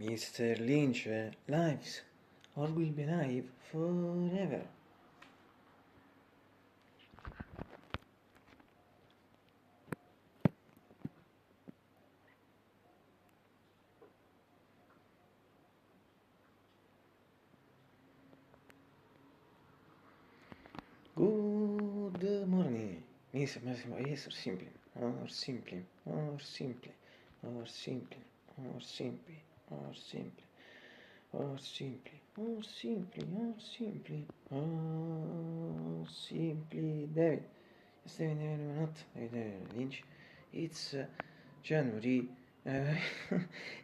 Mr. Lynch lives or will be alive forever. Good morning, Mr. Massimo. Yes, or simply, or simply, or simply, or simply, or simply, or simply, or simply, or simply, or simply, or simply, David. Yes, David, not David Lynch. It's January.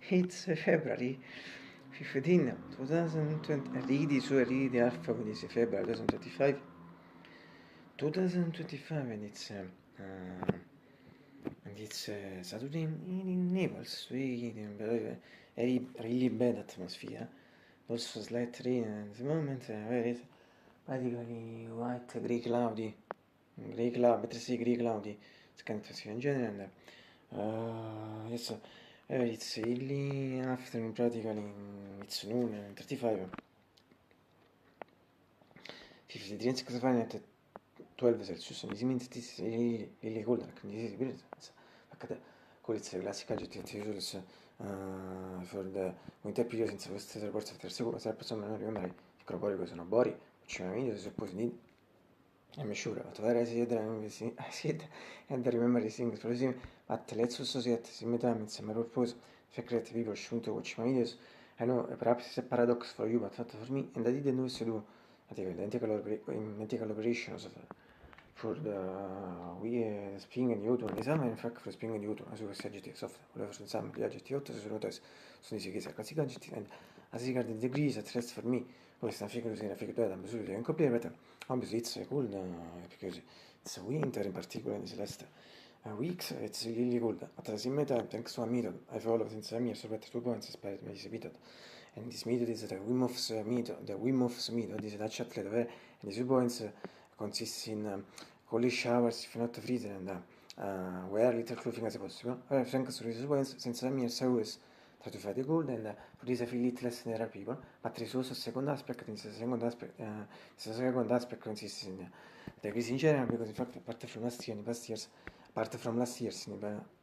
It's February 15, 2020. Ridi Alpha, quindi c'est February 2025. 2025 and it's Saturday in Naples. Really bad atmosphere. Also slight rain at the moment. Very practically white, grey cloud, better say grey cloudy. It's kind of atmosphere in general. Yes, it's really afternoon practically. It's noon and 35. 53 Fahrenheit, 12 Celsius, and this means this is really cold, like this is weird. Cool, it's a classic adjective uses for the winter period since queste reports of terze se la persona non remember i corpori sono bori, which means I suppose need I'm sure, but where I see it and remember these things for him, but let's associate simultaneously my purpose, for creative people should to watch my videos. I know perhaps it's a paradox for you, but not for me, and I didn't know to do identical operations for the spring and Newton esame, in fact for spring and Newton, as questi aggettivi soft, volevo esame gli aggettivi 8 sono notes, sono di che classic adjective, and as regard the degrees at rest for me, questa figura si figura da misura in copia, but obviously it's cold because it's winter in particular in Celeste. Weeks, it's really cold. At the same time, thanks to a method I follow since I'm here, so better 2 points inspired by this method. And this method is the Wim Hof's method. The Wim Hof's method is a Dutch athlete where and the 2 points consists in cold showers if not freezing and wear little clothing as possible. Thanks to these points, since I'm here, so always try to fight the cold and produce a feel it less than other people. But there is also a second aspect, and this second aspect consists in the degrees in general, because in fact apart from last year in the past years,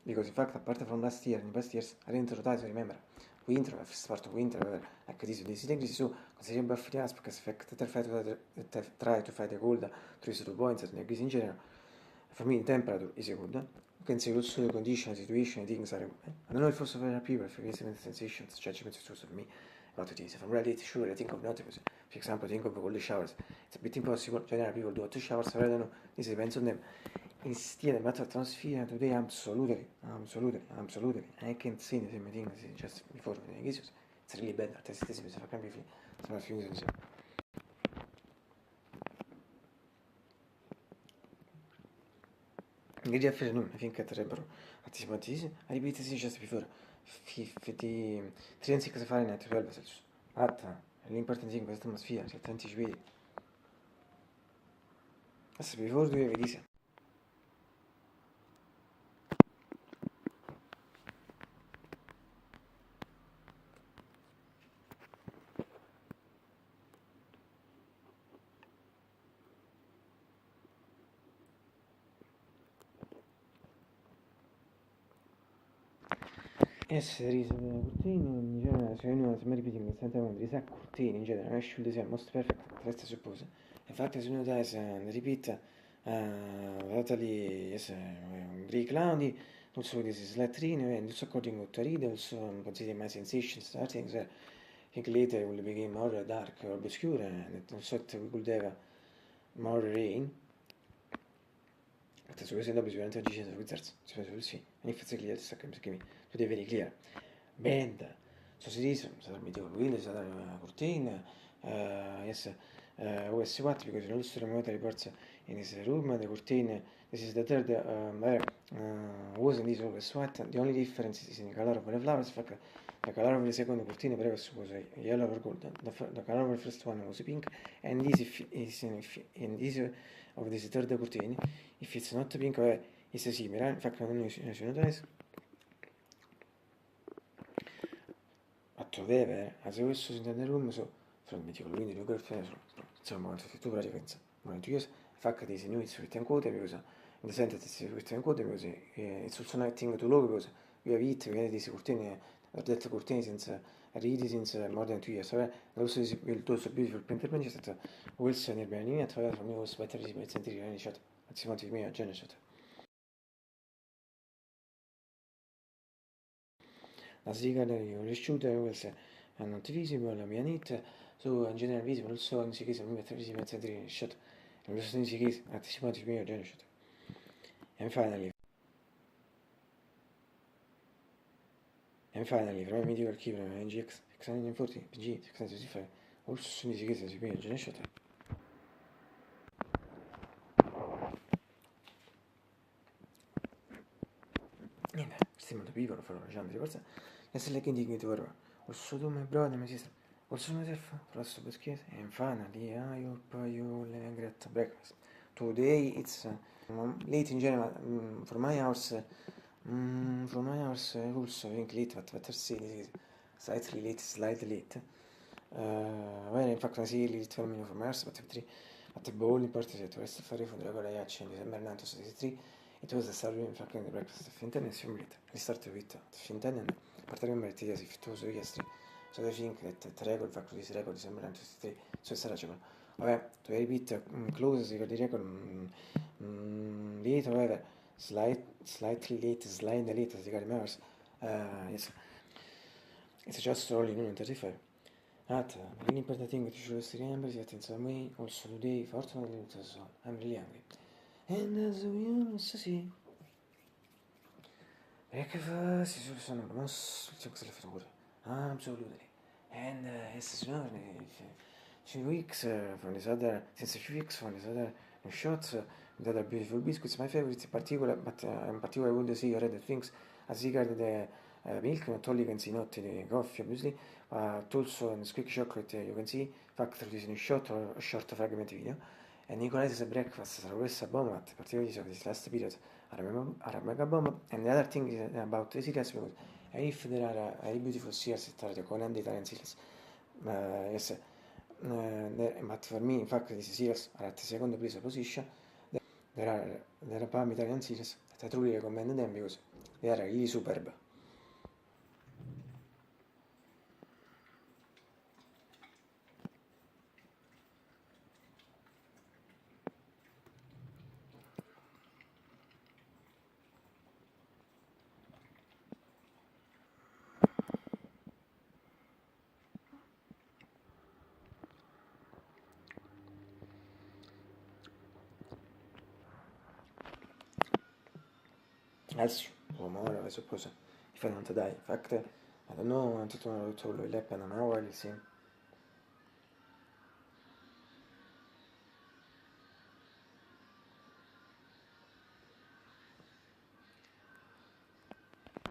because in fact apart from last year in the past years, I didn't try to remember winter, first part of winter, like this degrees, so consider buff the aspects effect that try to fight the cold through 2 points and degrees in general. For me the temperature is good. You can say also the condition, situation, things are good. I don't know if also for people, if you get sensations, judgments also for me about it is. If I'm really sure, I think of not because, for example, think of cold showers. It's a bit impossible. Generally, people do 2 showers, I don't know. This depends on them. Instead, the matter of atmosphere today, absolutely. I can't see the same thing as just before. It's really bad. It's a few years. Good afternoon. I think anticipated. I repeat this just before. 3 Fahrenheit, 12 Celsius. L'important thing was the atmosphere, c'è tanti vedi. Adesso before do you have this? Yes, there is a curtain in general, so anyone is repeating the same time, there is a curtain in general, I should say most perfect, let's suppose. In fact, as you notice and repeat, totally, yes, grey cloudy, also this is slight rain, and also according to read, also consider my sensations, starting there, I think later it will become more dark or obscure, and also we could have more rain. But so essendo bisogna agire su wizards, sì, and if it's clear, it's today very clear. Band, so series, Saturday meeting Windows, Saturday curtain, yes, OS what, because also remote reports in this room, the curtain, this is the third, was in this OS what, the only difference is in the color of the flowers, the color of the second curtain previous was yellow or gold, the color of the first one was pink, and this is in this of this third curtain, if it's not pink, it's similar, in fact, I don't know if you notice. to veve, also questo si intende room so, from meticolo, quindi due girlfriend sono, insomma, quanto tu pratica, ma tu io fa che ti segni su in code, because in the sentence si su in code, because it's also not thing to log, because we have it, we have these curtini, ho detto curtini senza ridi, senza more than 2 years, vabbè, also il tuo so beautiful painter bench è stato Wilson e Benini, attraverso il mio sweater di sentire che iniziato, anzi, quanti miei genere, la sigla riconosciuta questa è not visible, la mia nit, so in general visible, also in case mi mettere visible senza dire shot, and also in case anticipato il mio genere shot. And finally, from a medical keeper NGX X940 PG 665, also in case il mio genere shot. Niente, stiamo da piccolo, farò la giamma di forza, e se le che indichi ora, also tu, my brother, my sister, also myself, plus biscuit, and finally, I hope you will get breakfast. Today it's late in general, from my house also I think late, but slightly slightly late. Well, in fact, I see late for me from my house, but at the ball in part to rest of the regular yacht in December 1963, it was the serving fucking the breakfast of Fintan and Simulator. We started with Fintan and particularly if it was yesterday. So I think that the record factor is record December 1963, so it's sarà vabbè, to repeat close si di record late, however, slightly late as you remember. Yes, it's just only 35. At really important thing that you should remember is that in some way, also today, fortunately, I'm really hungry. And as we also see, breakfast is also the most successful food. Absolutely. And it's a few weeks from this other, since a few weeks from this other shots, that are beautiful biscuits. My favorite in particular, but in particular I would say other things as regard the milk, not only you can see not the coffee obviously, but also in Squeak chocolate you can see factored is in a short or a short fragment video. And Nicola's breakfast are always a bomb, particularly of this last period are a mega bomb. And the other thing is about the cereals, because if there are very beautiful cereals that are the Conan the Italian cereals, yes, but for me, in fact, these cereals are at the second place position. There are palm Italian cereals that I truly recommend them because they are really superb. Else, tomorrow, I suppose, if I don't die. In fact, I don't know until tomorrow it will happen an hour, I'll see.